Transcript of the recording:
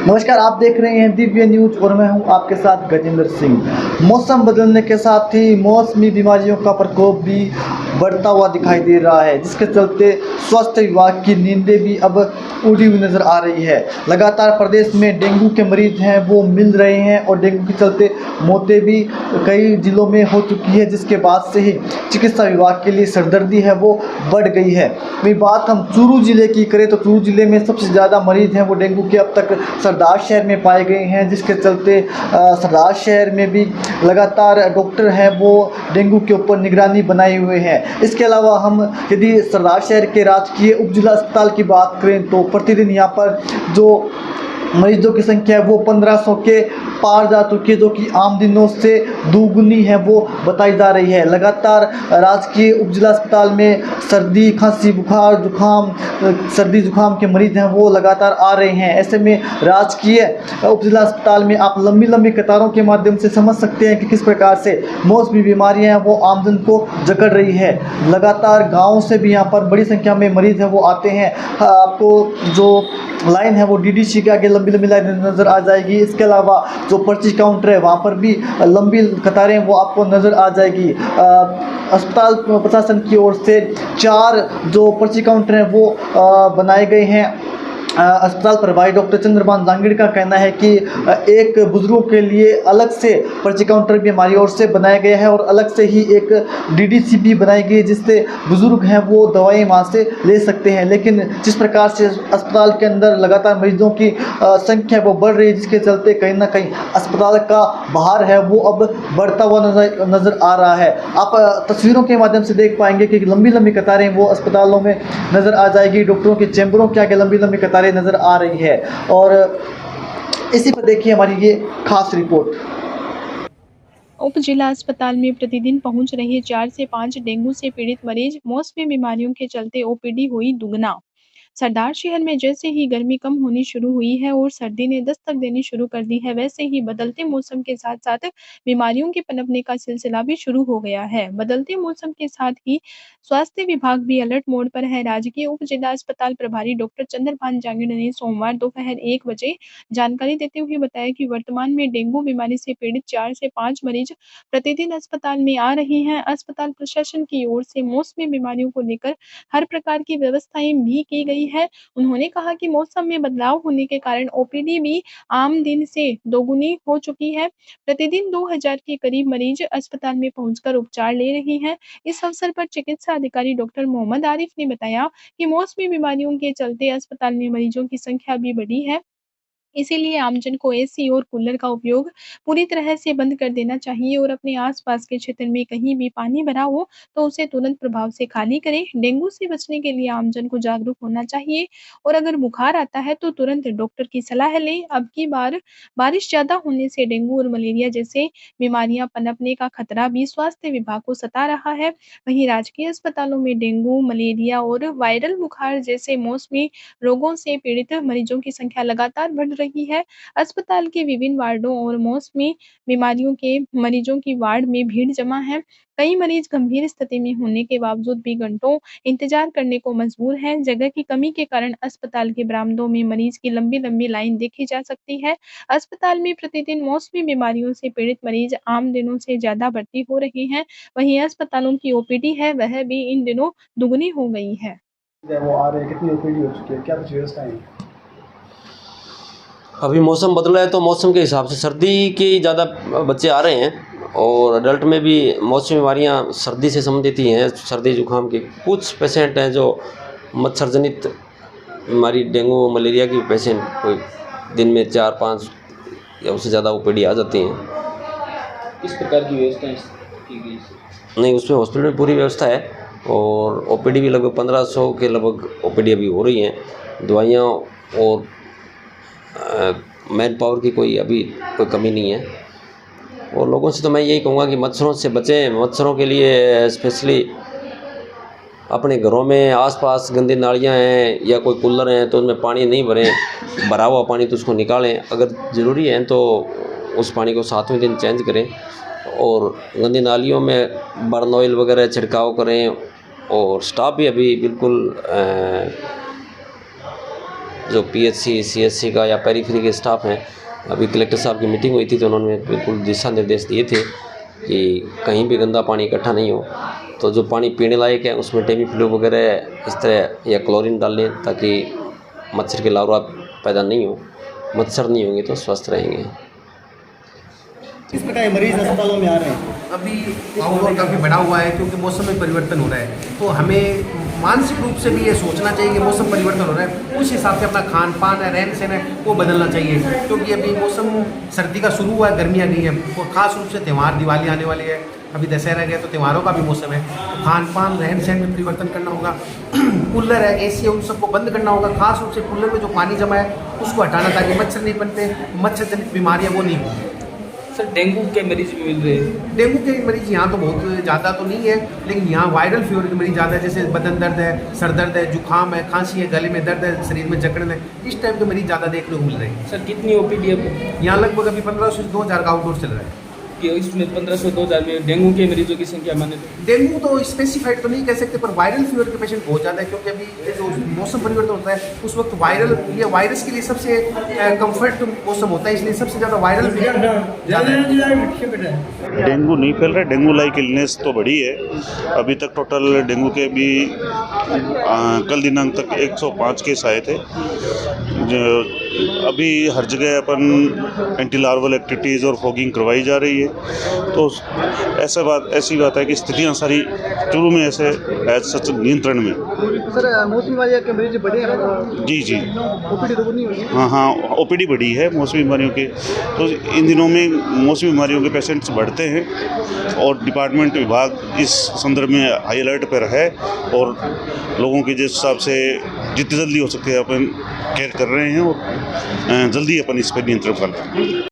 नमस्कार, आप देख रहे हैं दिव्य न्यूज और मैं हूं आपके साथ गजेंद्र सिंह। मौसम बदलने के साथ ही मौसमी बीमारियों का प्रकोप भी बढ़ता हुआ दिखाई दे रहा है, जिसके चलते स्वास्थ्य विभाग की नींदें भी अब उड़ी हुई नजर आ रही है। लगातार प्रदेश में डेंगू के मरीज हैं वो मिल रहे हैं और डेंगू के चलते मौतें भी कई जिलों में हो चुकी है, जिसके बाद से ही चिकित्सा विभाग के लिए सरदर्दी है वो बढ़ गई है। वही बात हम चूरू जिले की करें तो चूरू जिले में सबसे ज़्यादा मरीज हैं वो डेंगू के अब तक सरदार शहर में पाए गए हैं, जिसके चलते सरदार शहर में भी लगातार डॉक्टर हैं वो डेंगू के ऊपर निगरानी बनाए हुए हैं। इसके अलावा हम यदि सरदार शहर के राजकीय उप जिला अस्पताल की बात करें तो प्रतिदिन यहाँ पर जो मरीजों की संख्या है वो 1500 के पार जा चुकी है, जो कि आम दिनों से दुगुनी है वो बताई जा रही है। लगातार राजकीय उप जिला अस्पताल में सर्दी, खांसी, बुखार, जुखाम, सर्दी जुखाम के मरीज हैं वो लगातार आ रहे हैं। ऐसे में राजकीय उप जिला अस्पताल में आप लंबी लंबी कतारों के माध्यम से समझ सकते हैं कि किस प्रकार से मौसमी बीमारियां हैं वो आमजन को जकड़ रही है। लगातार गाँव से भी यहाँ पर बड़ी संख्या में मरीज हैं वो आते हैं। आपको जो लाइन है वो डीडीसी के आगे लंबी लंबी लाइन नज़र आ जाएगी। इसके अलावा जो पर्ची काउंटर है वहाँ पर भी लंबी कतारें वो आपको नज़र आ जाएगी। अस्पताल प्रशासन की ओर से 4 जो पर्ची काउंटर हैं वो बनाए गए हैं। अस्पताल प्रभारी डॉक्टर चंद्रभान जांगीड़ का कहना है कि एक बुजुर्गों के लिए अलग से पर्ची काउंटर भी हमारी ओर से बनाया गया है और अलग से ही एक डीडीसी भी बनाई गई है, जिससे बुजुर्ग हैं वो दवाएं वहाँ से ले सकते हैं। लेकिन जिस प्रकार से अस्पताल के अंदर लगातार मरीजों की संख्या वो बढ़ रही है, जिसके चलते कहीं ना कहीं अस्पताल का भार है वो अब बढ़ता हुआ नज़र आ रहा है। आप तस्वीरों के माध्यम से देख पाएंगे कि लंबी लंबी कतारें वो अस्पतालों में नज़र आ जाएगी। डॉक्टरों के चैम्बरों के आगे लंबी लंबी कतारें नजर आ रही है और इसी पर देखिए हमारी ये खास रिपोर्ट। उप जिला अस्पताल में प्रतिदिन पहुंच रहे 4 से 5 डेंगू से पीड़ित मरीज, मौसमी बीमारियों के चलते ओपीडी हुई दुगना। सरदार शहर में जैसे ही गर्मी कम होनी शुरू हुई है और सर्दी ने दस्तक देनी शुरू कर दी है, वैसे ही बदलते मौसम के साथ साथ बीमारियों के पनपने का सिलसिला भी शुरू हो गया है। बदलते मौसम के साथ ही स्वास्थ्य विभाग भी अलर्ट मोड पर है। राजकीय उप जिला अस्पताल प्रभारी डॉक्टर चंद्रभान जांगीड़ ने सोमवार दोपहर 1 बजे जानकारी देते हुए बताया कि वर्तमान में डेंगू बीमारी से पीड़ित 4 से 5 मरीज प्रतिदिन अस्पताल में आ रहे हैं। अस्पताल प्रशासन की ओर से मौसमी बीमारियों को लेकर हर प्रकार की व्यवस्थाएं भी की गई है। उन्होंने कहा कि मौसम में बदलाव होने के कारण ओपीडी भी आम दिन से दोगुनी हो चुकी है। प्रतिदिन 2000 के करीब मरीज अस्पताल में पहुंचकर उपचार ले रहे हैं। इस अवसर पर चिकित्सा अधिकारी डॉक्टर मोहम्मद आरिफ ने बताया कि मौसमी बीमारियों के चलते अस्पताल में मरीजों की संख्या भी बढ़ी है। इसीलिए आमजन को एसी और कूलर का उपयोग पूरी तरह से बंद कर देना चाहिए और अपने आसपास के क्षेत्र में कहीं भी पानी भरा हो तो उसे तुरंत प्रभाव से खाली करें। डेंगू से बचने के लिए आमजन को जागरूक होना चाहिए और अगर बुखार आता है तो तुरंत डॉक्टर की सलाह लें। अब की बार बारिश ज़्यादा होने से डेंगू और मलेरिया जैसे बीमारियां पनपने का खतरा भी स्वास्थ्य विभाग को सता रहा है। वहीं राजकीय अस्पतालों में डेंगू, मलेरिया और वायरल बुखार जैसे मौसमी रोगों से पीड़ित मरीजों की संख्या लगातार बढ़ रही है। अस्पताल के विभिन्न वार्डों और मौसमी बीमारियों के मरीजों की वार्ड में भीड़ जमा है। कई मरीज गंभीर स्थिति में होने के बावजूद भी घंटों इंतजार करने को मजबूर हैं। जगह की कमी के कारण अस्पताल के बरामदों में मरीज की लंबी-लंबी लाइन देखी जा सकती है। अस्पताल में प्रतिदिन मौसमी बीमारियों से पीड़ित मरीज आम दिनों से ज़्यादा भर्ती हो रहे हैं। वहीं अस्पतालों की ओपीडी है वह भी इन दिनों दुगनी हो गई है। वो आ रहे हैं, कितनी ओपीडी हो चुकी है, क्या कुछ व्यवस्थाएं हैं? अभी मौसम बदला है तो मौसम के हिसाब से सर्दी के ज़्यादा बच्चे आ रहे हैं और अडल्ट में भी मौसमी बीमारियां सर्दी से संबंधित ही हैं। सर्दी जुकाम के कुछ पेशेंट हैं जो मच्छर जनित बीमारी डेंगू मलेरिया की पेशेंट कोई दिन में 4-5 या उससे ज़्यादा ओपीडी आ जाती हैं। किस प्रकार की व्यवस्था की गई? नहीं, उसमें हॉस्पिटल में पूरी व्यवस्था है और ओपीडी भी लगभग 1500 के लगभग ओपीडी अभी हो रही हैं। दवाइयाँ और मैन पावर की कोई कमी नहीं है। और लोगों से तो मैं यही कहूँगा कि मच्छरों से बचें। मच्छरों के लिए स्पेशली अपने घरों में आसपास गंदी नालियाँ हैं या कोई कूलर हैं तो उसमें पानी नहीं भरें, भरा हुआ पानी तो उसको निकालें। अगर ज़रूरी है तो उस पानी को 7वें दिन चेंज करें और गंदी नालियों में बर्न ऑयल वगैरह छिड़काव करें। और स्टाफ भी अभी बिल्कुल जो PHC CSC का या पेरीफेरी के स्टाफ हैं, अभी कलेक्टर साहब की मीटिंग हुई थी तो उन्होंने बिल्कुल दिशा निर्देश दिए थे कि कहीं भी गंदा पानी इकट्ठा नहीं हो। तो जो पानी पीने लायक है उसमें टेमीफ्लू वगैरह इस तरह या क्लोरीन डाल लें ताकि मच्छर के लार्वा पैदा नहीं हो। मच्छर नहीं होंगे तो स्वस्थ रहेंगे। किस प्रकार मरीज अस्पतालों में आ रहे हैं? अभी आउटडोर काफ़ी बढ़ा हुआ है क्योंकि मौसम में परिवर्तन हो रहा है, तो हमें मानसिक रूप से भी ये सोचना चाहिए कि मौसम परिवर्तन हो रहा है, उस हिसाब से अपना खान पान है, रहन सहन है वो बदलना चाहिए। क्योंकि अभी मौसम सर्दी का शुरू हुआ है, गर्मियाँ गई हैं और ख़ास रूप से त्यौहार दिवाली आने वाली है, अभी दशहरा गया तो त्योहारों का भी मौसम है, तो खान पान रहन सहन में परिवर्तन करना होगा। कूलर है, AC है, उन सबको बंद करना होगा। खास रूप से कूलर में जो पानी जमा है उसको हटाना ताकि मच्छर नहीं बनते, मच्छर जनित बीमारियाँ वो नहीं होंगी। सर डेंगू के मरीज भी मिल रहे हैं? डेंगू के मरीज यहाँ तो बहुत ज़्यादा तो नहीं है, लेकिन यहाँ वायरल फीवर के मरीज ज़्यादा है, जैसे बदन दर्द है, सर दर्द है, जुकाम है, खांसी है, गले में दर्द है, शरीर में जकड़न है, इस टाइप के मरीज ज़्यादा देखने को मिल रहे हैं। सर कितनी OPD है यहाँ लगभग अभी 1500 से 2000 का आउटडोर चल रहा है। कि इसमें 1500-2000 में डेंगू के मरीजों की संख्या माने तो? डेंगू तो स्पेसिफाइड तो नहीं कह सकते, पर वायरल फीवर के पेशेंट बहुत ज़्यादा है क्योंकि अभी ये जो मौसम परिवर्तन होता है उस वक्त वायरस के लिए सबसे कंफर्ट मौसम होता है, इसलिए सबसे ज़्यादा वायरल फीवर ज़्यादा है। डेंगू नहीं फैल रहा है, डेंगू लाइक इलनेस तो बढ़ी है। अभी तक टोटल डेंगू के भी कल दिनांक तक 105 केस आए थे। अभी हर जगह अपन एंटी लार्वल एक्टिविटीज़ और फॉगिंग करवाई जा रही है, तो ऐसी बात है कि स्थितियाँ सारी शुरू में ऐसे एज सच नियंत्रण में। सर मौसमी बीमारियों के मरीज बढ़े हैं? जी OPD तो नहीं हुई? हाँ OPD बढ़ी है मौसमी बीमारियों के, तो इन दिनों में मौसमी बीमारियों के पेशेंट्स बढ़ते हैं और डिपार्टमेंट विभाग इस संदर्भ में हाई अलर्ट पर है और लोगों के जिस हिसाब से जितनी जल्दी हो सके अपन केयर कर रहे हैं और जल्दी अपन इस पर नियंत्रण कर रहे हैं।